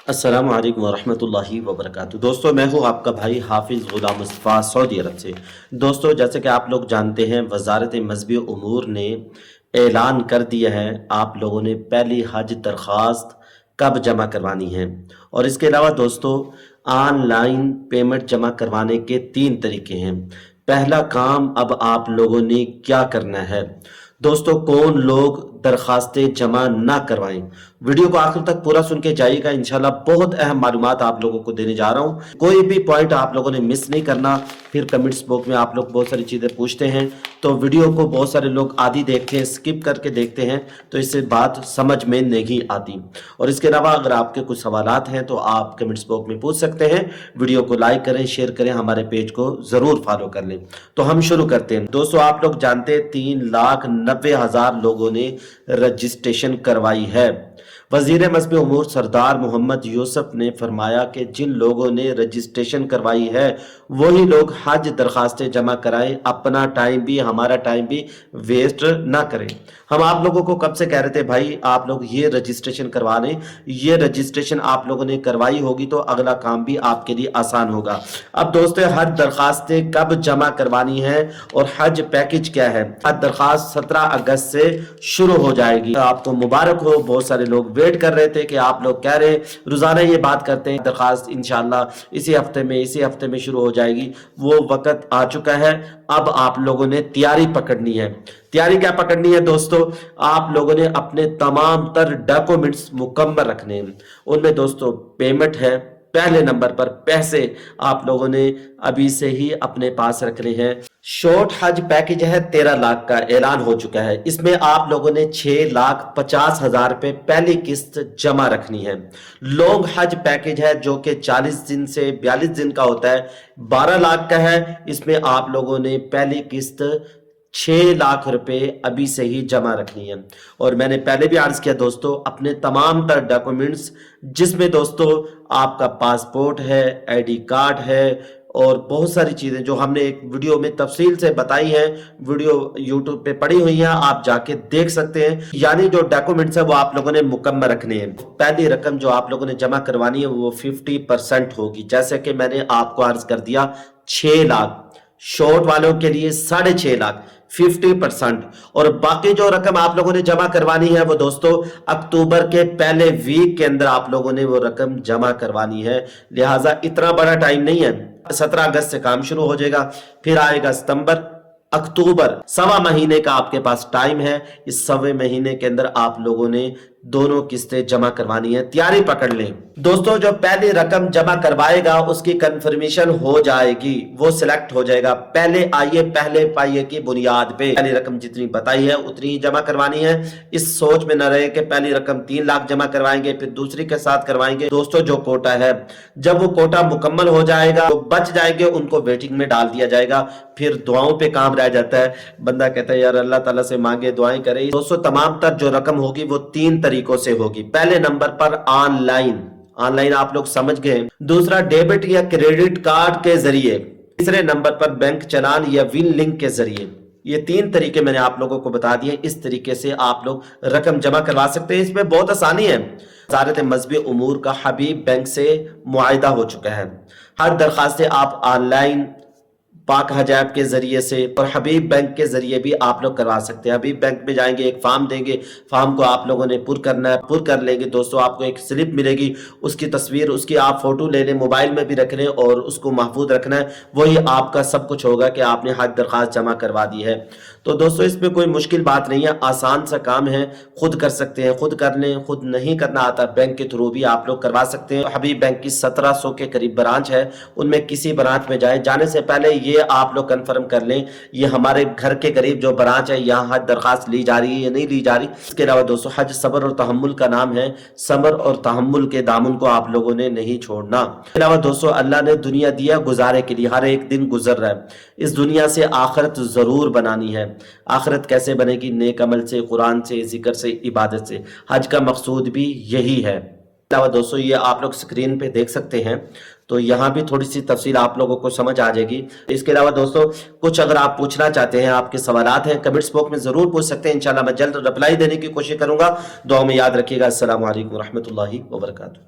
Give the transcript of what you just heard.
अस्सलाम वालेकुम वरहमतुल्लाहि वबरकातुहू। दोस्तों, मैं हूं आपका भाई हाफिज़ गुलाम मुस्तफ़ा सऊदी अरब से। दोस्तों, जैसे कि आप लोग जानते हैं, वज़ारत मज़हबी उमूर ने ऐलान कर दिया है आप लोगों ने पहली हज दरख्वास्त कब जमा करवानी है। और इसके अलावा दोस्तों, ऑनलाइन पेमेंट जमा करवाने के 3 तरीके हैं। पहला काम अब आप लोगों ने क्या करना है दोस्तों, कौन लोग दरखास्तें जमा ना करवाएं। वीडियो को आखिर तक पूरा सुन के जाइएगा, इंशाल्लाह बहुत अहम मालूमात आप लोगों को देने जा रहा हूं। कोई भी पॉइंट आप लोगों ने मिस नहीं करना। फिर कमेंट्स बॉक्स में आप लोग बहुत सारी चीज़ें पूछते हैं, तो वीडियो को बहुत सारे लोग आधी देखते हैं, स्किप करके देखते हैं, तो इससे बात समझ में नहीं आती। और इसके अलावा अगर आपके कुछ सवालात हैं तो आप कमेंट्स बॉक्स में पूछ सकते हैं। वीडियो को लाइक करें, शेयर करें, हमारे पेज को ज़रूर फॉलो कर लें। तो हम शुरू करते हैं। दोस्तों, आप लोग जानते हैं 3,90,000 लोगों ने रजिस्ट्रेशन करवाई है। वजीर मज़हबी उमूर सरदार मोहम्मद यूसुफ ने फरमाया कि जिन लोगों ने रजिस्ट्रेशन करवाई है वही लोग हज दरखास्तें जमा कराएं, अपना टाइम भी हमारा टाइम भी वेस्ट ना करें। हम आप लोगों को कब से कह रहे थे भाई आप लोग ये रजिस्ट्रेशन करवा लें, ये रजिस्ट्रेशन आप लोगों ने करवाई होगी तो अगला काम भी आपके लिए आसान होगा। अब दोस्तों, हज दरखास्तें कब जमा करवानी है और हज पैकेज क्या है। हज दरखास्त 17 अगस्त से शुरू हो जाएगी। आपको मुबारक हो। बहुत सारे लोग वेट कर रहे थे कि आप लोग कह रहे रोजाना ये बात करते हैं दरखास्त इंशाल्लाह इसी हफ्ते में शुरू हो जाएगी। वो वक्त आ चुका है। अब आप लोगों ने तैयारी पकड़नी है। तैयारी क्या पकड़नी है दोस्तों, आप लोगों ने अपने तमाम तर डॉक्यूमेंट्स मुकम्मल रखने हैं। उनमें दोस्तों पेमेंट है, पहले नंबर पर पैसे आप लोगों ने अभी से ही अपने पास रखने हैं। शॉर्ट हज पैकेज है 13 लाख का, ऐलान हो चुका है। इसमें आप लोगों ने 6,50,000 रुपए पहली किस्त जमा रखनी है। लॉन्ग हज पैकेज है जो कि 40 दिन से 42 दिन का होता है, 12 लाख का है। इसमें आप लोगों ने पहली किस्त 6 लाख रुपए अभी से ही जमा रखनी है। और मैंने पहले भी अर्ज किया दोस्तों, अपने तमाम तर डॉक्यूमेंट्स जिसमें दोस्तों आपका पासपोर्ट है, आईडी कार्ड है और बहुत सारी चीजें जो हमने एक वीडियो में तफसील से बताई हैं, वीडियो यूट्यूब पे पड़ी हुई हैं, आप जाके देख सकते हैं। यानी जो डॉक्यूमेंट्स है वो आप लोगों ने मुकम्मल रखने हैं। पहली रकम जो आप लोगों ने जमा करवानी है वो 50% होगी। जैसे कि मैंने आपको अर्ज कर दिया 6 लाख, शॉर्ट वालों के लिए 6.5 लाख 50%। और बाकी जो रकम आप लोगों ने जमा करवानी है वो दोस्तों अक्टूबर के पहले वीक के अंदर आप लोगों ने वो रकम जमा करवानी है। लिहाजा इतना बड़ा टाइम नहीं है। 17 अगस्त से काम शुरू हो जाएगा, फिर आएगा सितंबर, अक्टूबर, सवा महीने का आपके पास टाइम है। इस सवे महीने के अंदर आप लोगों ने दोनों किस्तें जमा करवानी है। तैयारी पकड़ लें दोस्तों। जो पहली रकम जमा करवाएगा उसकी कंफर्मेशन हो जाएगी, वो सिलेक्ट हो जाएगा। पहले आइए पहले पाइए की बुनियाद पे पहली रकम जितनी बताई है उतनी ही जमा करवानी है। इस सोच में न रहे कि पहली रकम 3 लाख जमा करवाएंगे फिर दूसरी के साथ करवाएंगे। दोस्तों, जो कोटा है जब वो कोटा मुकम्मल हो जाएगा तो बच जाएंगे, उनको वेटिंग में डाल दिया जाएगा। फिर दुआओं पे काम रह जाता है। बंदा कहता है यार अल्लाह ताला से मांगे दुआएं करे। दोस्तों, तमाम तर जो रकम होगी वो 3 तरीकों से होगी। पहले नंबर पर ऑनलाइन आप लोग समझ गए। दूसरा डेबिट या क्रेडिट कार्ड के जरिए। तीसरे नंबर पर बैंक चलान या विन लिंक के जरिए। ये 3 तरीके मैंने आप लोगों को बता दिए। इस तरीके से आप लोग रकम जमा करवा सकते हैं। इसमें बहुत आसानी है। वज़ारत मज़हबी उमूर का हबीब बैंक से मुआहिदा हो चुका है। हर दरखास्तें आप ऑनलाइन पाक हज ऐप के जरिए से और हबीब बैंक के जरिए भी आप लोग करवा सकते हैं। हबीब बैंक में जाएंगे, एक फॉर्म देंगे, फॉर्म को आप लोगों ने पुर करना है। पुर कर लेंगे दोस्तों, आपको एक स्लिप मिलेगी, उसकी तस्वीर उसकी आप फोटो ले लें, मोबाइल में भी रख लें और उसको महफूज रखना है। वही आपका सब कुछ होगा कि आपने हज दरखास्त जमा करवा दी है। तो दोस्तों, इसमें कोई मुश्किल बात नहीं है, आसान सा काम है, खुद कर सकते हैं। खुद कर लें, खुद नहीं करना आता बैंक के थ्रू भी आप लोग करवा सकते हैं। हबीब बैंक की 1700 के करीब ब्रांच है, उनमें किसी ब्रांच में जाए, जाने से पहले ये आप लोग कंफर्म कर लें ये हमारे घर के करीब जो ब्रांच है यहाँ हज दरखास्त ली जा रही है या नहीं ली जा रही। इसके अलावा दोस्तों, हज सब्र और तहम्मुल का नाम है। सब्र और तहम्मुल के दामन को आप लोगों ने नहीं छोड़ना। इसके अलावा दोस्तों, अल्लाह ने दुनिया दिया गुजारे के लिए, हर एक दिन गुजर रहा है। इस दुनिया से आखिरत जरूर बनानी है। आखिरत कैसे बनेगी? नेक अमल से, कुरान से, जिक्र से, इबादत से। हज का मकसूद भी यही है। अलावा दोस्तों, ये आप लोग स्क्रीन पे देख सकते हैं, तो यहाँ भी थोड़ी सी तफसील आप लोगों को समझ आ जाएगी। इसके अलावा दोस्तों, कुछ अगर आप पूछना चाहते हैं, आपके सवालात हैं, कमेंट्स बॉक्स में जरूर पूछ सकते हैं। इंशाल्लाह मैं जल्द रिप्लाई देने की कोशिश करूंगा। दुआ में याद रखिएगा। अस्सलाम वालेकुम रहमतुल्लाहि व बरकातुहू।